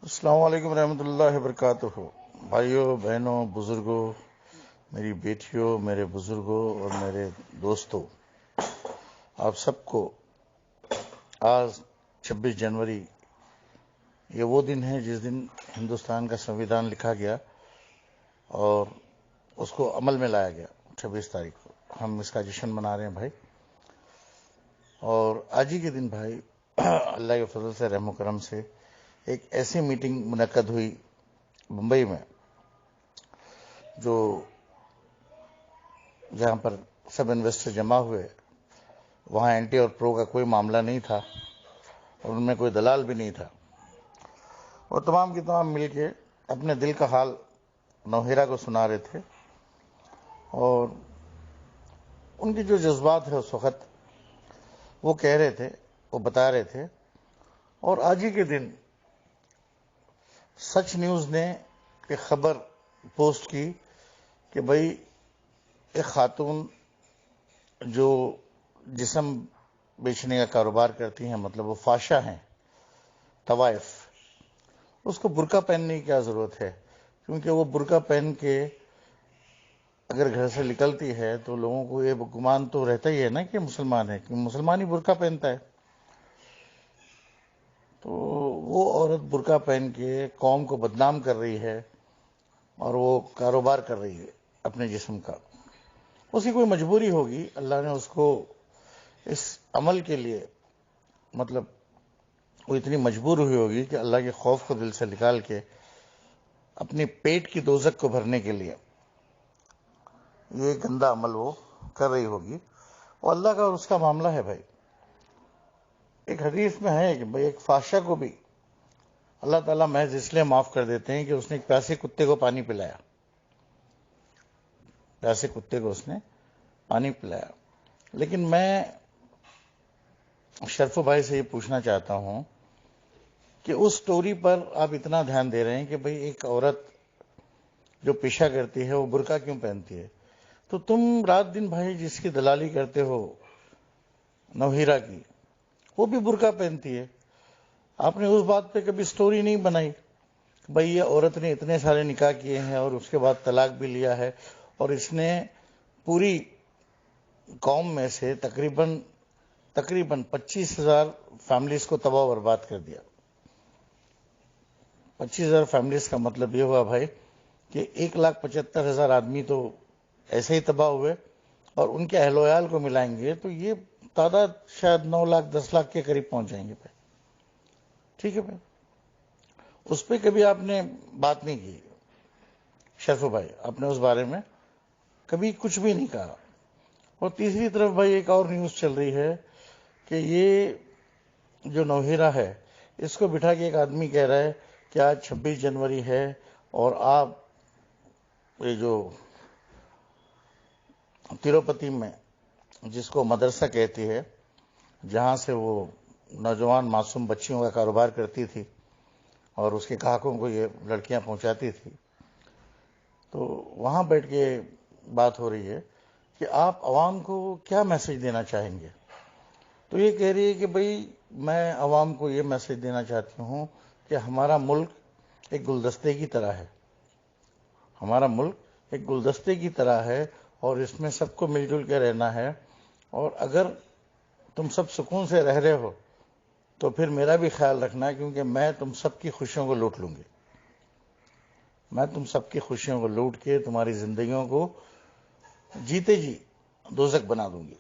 السلام علیکم ورحمۃ اللہ وبرکاتہ۔ بھائیوں، بہنوں، بزرگوں، میری بیٹیوں، میرے بزرگوں اور میرے دوستوں، آپ سب کو آج 26 جنوری یہ وہ دن ہے جس دن ہندوستان کا سنویدھان لکھا گیا اور اس کو عمل میں لایا گیا۔ 26 تاریخ کو ہم اس کا جشن منا رہے ہیں بھائی۔ اور آج ہی کے دن بھائی اللہ کے فضل سے، رحم و کرم سے، ایک ایسی میٹنگ منعقد ہوئی ممبئی میں جہاں پر سب انویسٹر جمع ہوئے۔ وہاں اینٹی اور پرو کا کوئی معاملہ نہیں تھا اور ان میں کوئی دلال بھی نہیں تھا، اور تمام کی تمام مل کے اپنے دل کا حال نوہیرا کو سنا رہے تھے، اور ان کی جو جذبات ہے اس وقت وہ کہہ رہے تھے، وہ بتا رہے تھے۔ اور آج ہی کے دن سچ نیوز نے ایک خبر پوسٹ کی کہ بھئی ایک خاتون جو جسم بیچنے کا کاروبار کرتی ہیں، مطلب وہ فاشا ہیں، طوائف، اس کو برقع پہننے کی کیا ضرورت ہے؟ کیونکہ وہ برقع پہن کے اگر گھر سے نکلتی ہے تو لوگوں کو یہ گمان تو رہتا ہی ہے نا کہ مسلمان ہے، کہ مسلمان ہی برقع پہنتا ہے۔ تو وہ عورت برقع پہن کے قوم کو بدنام کر رہی ہے اور وہ کاروبار کر رہی ہے اپنے جسم کا۔ اس کی کوئی مجبوری ہوگی، اللہ نے اس کو اس عمل کے لیے، مطلب وہ اتنی مجبور ہوئی ہوگی کہ اللہ کے خوف کو دل سے نکال کے اپنی پیٹ کی دوزخ کو بھرنے کے لیے یہ گندا عمل وہ کر رہی ہوگی، اور اللہ کا اور اس کا معاملہ ہے بھائی۔ ایک حدیث میں ہے کہ بھائی ایک فاشا کو بھی اللہ تعالیٰ محض اس لیے معاف کر دیتے ہیں کہ اس نے ایک پیاسے کتے کو پانی پلایا، پیاسے کتے کو اس نے پانی پلایا۔ لیکن میں شرف بھائی سے یہ پوچھنا چاہتا ہوں کہ اس سٹوری پر آپ اتنا دھیان دے رہے ہیں کہ بھئی ایک عورت جو پیشہ کرتی ہے وہ برقع کیوں پہنتی ہے؟ تو تم رات دن بھائی جس کی دلالی کرتے ہو نوہیرا کی، وہ بھی برقع پہنتی ہے۔ آپ نے اس بات پہ کبھی سٹوری نہیں بنائی بھئی یہ عورت نے اتنے سارے نکاح کیے ہیں اور اس کے بعد طلاق بھی لیا ہے، اور اس نے پوری قوم میں سے تقریباً 25,000 فیملیز کو تباہ و برباد کر دیا۔ 25,000 فیملیز کا مطلب یہ ہوا بھائی کہ 1,75,000 آدمی تو ایسے ہی تباہ ہوئے، اور ان کے اہل و عیال کو ملائیں گے تو یہ تعداد شاید 9 لاکھ 10 لاکھ کے قریب پہنچ جائیں گے بھائی۔ ٹھیک ہے بھائی، اس پہ کبھی آپ نے بات نہیں کی شرف بھائی، آپ نے اس بارے میں کبھی کچھ بھی نہیں کہا۔ اور تیسری طرف بھائی ایک اور نیوز چل رہی ہے کہ یہ جو نوہیرا ہے اس کو بٹھا کے ایک آدمی کہہ رہا ہے کہ آج 26 جنوری ہے اور آپ یہ جو تروپتی میں جس کو مدرسہ کہتی ہے، جہاں سے وہ نوجوان معصوم بچیوں کا کاروبار کرتی تھی اور اس کے گاہکوں کو یہ لڑکیاں پہنچاتی تھی، تو وہاں بیٹھ کے بات ہو رہی ہے کہ آپ عوام کو کیا میسج دینا چاہیں گے؟ تو یہ کہہ رہی ہے کہ بھئی میں عوام کو یہ میسج دینا چاہتی ہوں کہ ہمارا ملک ایک گلدستے کی طرح ہے، ہمارا ملک ایک گلدستے کی طرح ہے اور اس میں سب کو مل جل کے رہنا ہے، اور اگر تم سب سکون سے رہ رہے ہو تو پھر میرا بھی خیال رکھنا ہے، کیونکہ میں تم سب کی خوشیوں کو لوٹ لوں گی، میں تم سب کی خوشیوں کو لوٹ کے تمہاری زندگیوں کو جیتے جی دوزخ بنا دوں گی،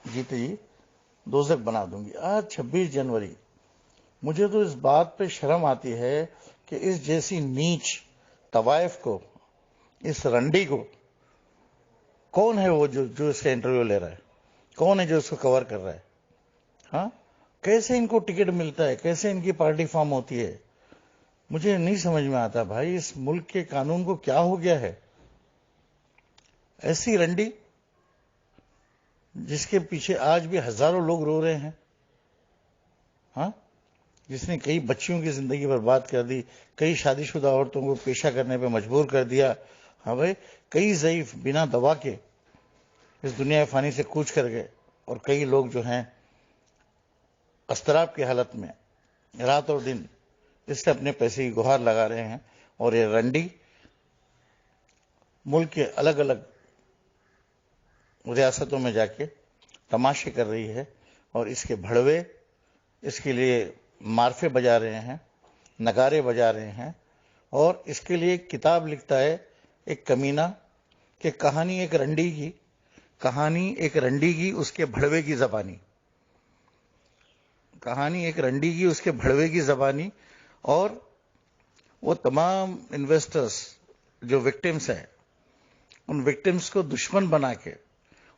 جیتے جی دوزخ بنا دوں گی۔ آج 26 جنوری مجھے تو اس بات پہ شرم آتی ہے کہ اس جیسی نیچ طوائف کو، اس رنڈی کو، کون ہے وہ جو اس کا انٹرویو لے رہا ہے؟ کون ہے جو اس کو کور کر رہا ہے؟ ہاں، کیسے ان کو ٹکٹ ملتا ہے؟ کیسے ان کی پارٹی فارم ہوتی ہے؟ مجھے نہیں سمجھ میں آتا بھائی، اس ملک کے قانون کو کیا ہو گیا ہے؟ ایسی رنڈی جس کے پیچھے آج بھی ہزاروں لوگ رو رہے ہیں، ہاں، جس نے کئی بچیوں کی زندگی برباد کر دی، کئی شادی شدہ عورتوں کو پیشہ کرنے پہ مجبور کر دیا، ہاں بھائی، کئی ضعیف بنا دوا کے اس دنیا فانی سے کوچ کر گئے، اور کئی لوگ جو ہیں اضطراب کی حالت میں رات اور دن اس سے اپنے پیسے کی گہار لگا رہے ہیں. اور یہ رنڈی ملک کے الگ الگ ریاستوں میں جا کے تماشے کر رہی ہے اور اس کے بھڑوے اس کے لیے مارفے بجا رہے ہیں, نگارے بجا رہے ہیں. اور اس کے لیے ایک کتاب لکھتا ہے ایک کمینہ کہ کہانی ایک رنڈی کی اس کے بھڑوے کی زبانی. کہانی ایک رنڈی کی اس کے بھڑوے کی زبانی. اور وہ تمام انویسٹرز جو وکٹمز ہیں ان وکٹمز کو دشمن بنا کے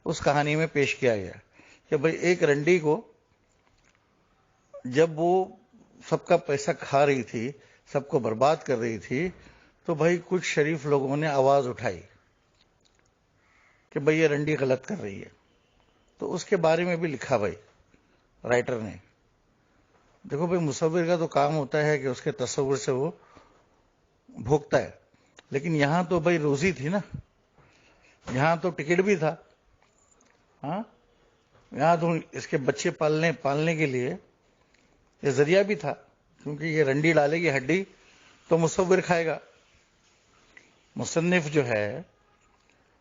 اس کہانی میں پیش کیا گیا کہ بھئی ایک رنڈی کو جب وہ سب کا پیسہ کھا رہی تھی, سب کو برباد کر رہی تھی, تو بھائی کچھ شریف لوگوں نے آواز اٹھائی کہ بھئی یہ رنڈی غلط کر رہی ہے. تو اس کے بارے میں بھی لکھا بھائی رائٹر نے. دیکھو بھائی مصور کا تو کام ہوتا ہے کہ اس کے تصور سے وہ بھوگتا ہے, لیکن یہاں تو بھائی روزی تھی نا, یہاں تو ٹکٹ بھی تھا, ہاں یہاں تو اس کے بچے پالنے کے لیے یہ ذریعہ بھی تھا, کیونکہ یہ رنڈی ڈالے گی ہڈی تو مصور کھائے گا. مصنف جو ہے,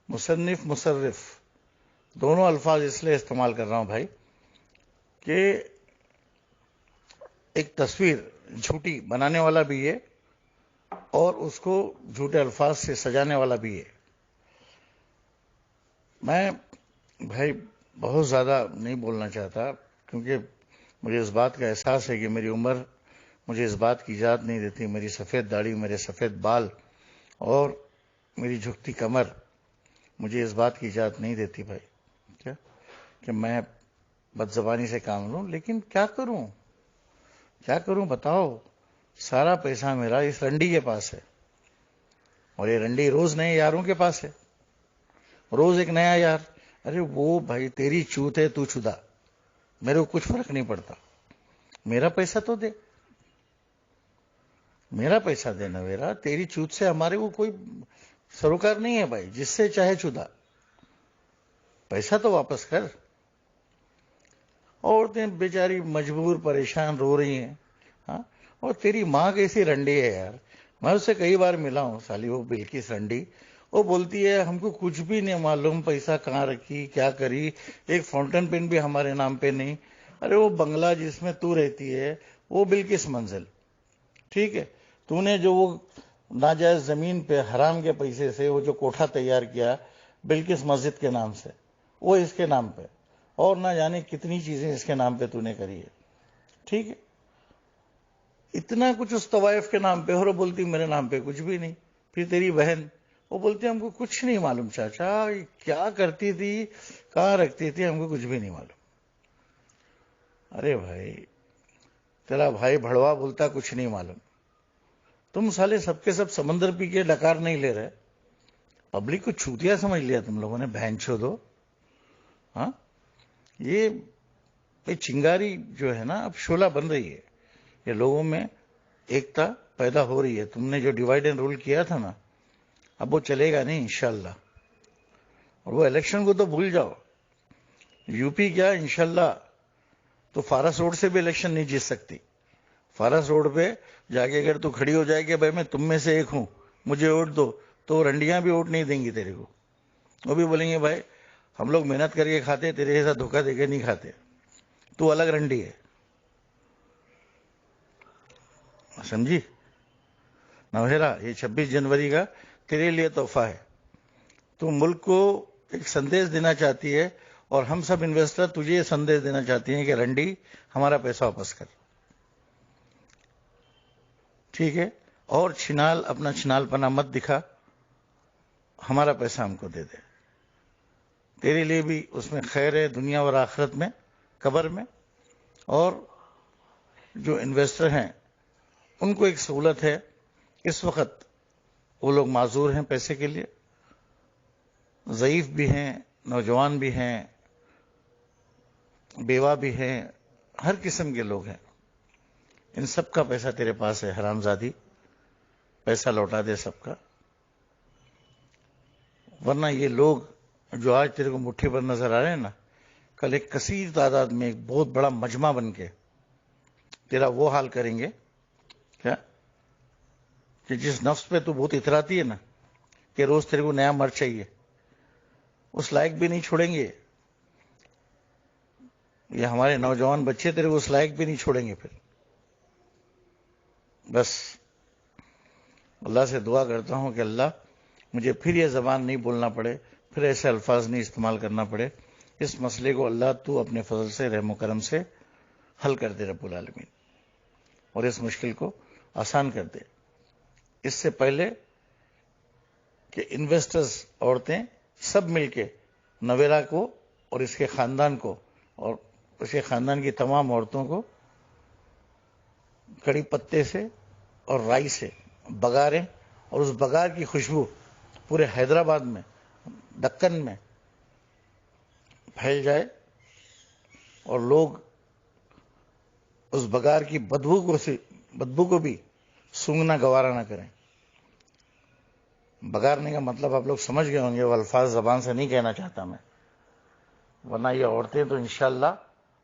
مصرف دونوں الفاظ اس لیے استعمال کر رہا ہوں بھائی کہ ایک تصویر جھوٹی بنانے والا بھی ہے اور اس کو جھوٹے الفاظ سے سجانے والا بھی ہے. میں بھائی بہت زیادہ نہیں بولنا چاہتا کیونکہ مجھے اس بات کا احساس ہے کہ میری عمر مجھے اس بات کی اجازت نہیں دیتی. میری سفید داڑھی, میرے سفید بال اور میری جھکتی کمر مجھے اس بات کی اجازت نہیں دیتی بھائی کیا کہ میں بد زبانی سے کام لوں. لیکن کیا کروں بتاؤ, سارا پیسہ میرا اس رنڈی کے پاس ہے اور یہ رنڈی روز نئے یاروں کے پاس ہے, روز ایک نیا یار. ارے وہ بھائی تیری چوت ہے, تو چدا, میرے کو کچھ فرق نہیں پڑتا, میرا پیسہ تو دے, میرا پیسہ دینا میرا, تیری چوت سے ہمارے کو کوئی سروکار نہیں ہے بھائی. جس سے چاہے چدا, پیسہ تو واپس کر. عورتیں بیچاری مجبور پریشان رو رہی ہیں, ہاں, اور تیری ماں کیسی رنڈی ہے یار. میں اس سے کئی بار ملا ہوں, سالی وہ بلکس رنڈی. وہ بولتی ہے ہم کو کچھ بھی نہیں معلوم, پیسہ کہاں رکھی, کیا کری, ایک فاؤنٹن پین بھی ہمارے نام پہ نہیں. ارے وہ بنگلہ جس میں تو رہتی ہے وہ بلکس منزل, ٹھیک ہے, تو نے جو وہ ناجائز زمین پہ حرام کے پیسے سے وہ جو کوٹھا تیار کیا بلکس مسجد کے نام سے, وہ اس کے نام پہ, اور نہ جانے کتنی چیزیں اس کے نام پہ تو نے کری ہے, ٹھیک ہے. اتنا کچھ اس طوائف کے نام پہ, اور وہ بولتی میرے نام پہ کچھ بھی نہیں. پھر تیری بہن وہ بولتی ہم کو کچھ نہیں معلوم چاچا, کیا کرتی تھی, کہاں رکھتی تھی, ہم کو کچھ بھی نہیں معلوم. ارے بھائی تیرا بھائی بھڑوا بولتا کچھ نہیں معلوم, تم سالے سب کے سب سمندر پی کے ڈکار نہیں لے رہے, پبلک کو چھوتیا سمجھ لیا تم لوگوں نے, بہن چھودو. ہاں, یہ چنگاری جو ہے نا اب شعلہ بن رہی ہے, یہ لوگوں میں ایکتا پیدا ہو رہی ہے. تم نے جو ڈیوائڈ اینڈ رول کیا تھا نا, اب وہ چلے گا نہیں انشاءاللہ. اور وہ الیکشن کو تو بھول جاؤ, یو پی کیا انشاءاللہ تو فارس روڈ سے بھی الیکشن نہیں جیت سکتی. فارس روڈ پہ جا کے اگر تو کھڑی ہو جائے کہ بھائی میں تم میں سے ایک ہوں, مجھے ووٹ دو, تو رنڈیاں بھی ووٹ نہیں دیں گی تیرے کو. وہ بھی بولیں گے بھائی ہم لوگ محنت کر کے کھاتے, تیرے جیسا دھوکہ دے کے نہیں کھاتے, تو الگ رنڈی ہے, سمجھی. نوہرا یہ 26 جنوری کا تیرے لیے تحفہ ہے. تو ملک کو ایک سندیش دینا چاہتی ہے اور ہم سب انویسٹر تجھے یہ سندیش دینا چاہتی ہیں کہ رنڈی ہمارا پیسہ واپس کر, ٹھیک ہے, اور اپنا چھنال پنا مت دکھا, ہمارا پیسہ ہم کو دے دے. تیرے لیے بھی اس میں خیر ہے دنیا اور آخرت میں, قبر میں. اور جو انویسٹر ہیں ان کو ایک سہولت ہے, اس وقت وہ لوگ معذور ہیں پیسے کے لیے, ضعیف بھی ہیں, نوجوان بھی ہیں, بیوہ بھی ہیں, ہر قسم کے لوگ ہیں. ان سب کا پیسہ تیرے پاس ہے حرام زادی, پیسہ لوٹا دے سب کا. ورنہ یہ لوگ جو آج تیرے کو مٹھی پر نظر آ رہے ہیں نا, کل ایک کثیر تعداد میں ایک بہت بڑا مجمع بن کے تیرا وہ حال کریں گے کیا کہ جس نفس پہ تو بہت اتراتی ہے نا کہ روز تیرے کو نیا مرد چاہیے، اس لائق بھی نہیں چھوڑیں گے یہ ہمارے نوجوان بچے، تیرے کو اس لائق بھی نہیں چھوڑیں گے پھر. بس اللہ سے دعا کرتا ہوں کہ اللہ مجھے پھر یہ زبان نہیں بولنا پڑے، پھر ایسے الفاظ نہیں استعمال کرنا پڑے. اس مسئلے کو اللہ تو اپنے فضل سے، رحم و کرم سے حل کر دے رب العالمین، اور اس مشکل کو آسان کر دے. اس سے پہلے کہ انویسٹرز عورتیں سب مل کے نویرا کو اور اس کے خاندان کو اور اس کے خاندان کی تمام عورتوں کو کڑی پتے سے اور رائی سے بگاریں، اور اس بگار کی خوشبو پورے حیدرآباد میں، دکن میں پھیل جائے، اور لوگ اس بگار کی بدبو کو بھی سونگنا گوارا نہ کریں. بگارنے کا مطلب آپ لوگ سمجھ گئے ہوں گے، وہ الفاظ زبان سے نہیں کہنا چاہتا میں، ورنہ یہ عورتیں تو انشاءاللہ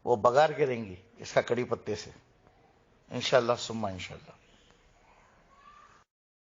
وہ بگار کریں گی اس کا کڑی پتے سے، انشاءاللہ ثم انشاءاللہ.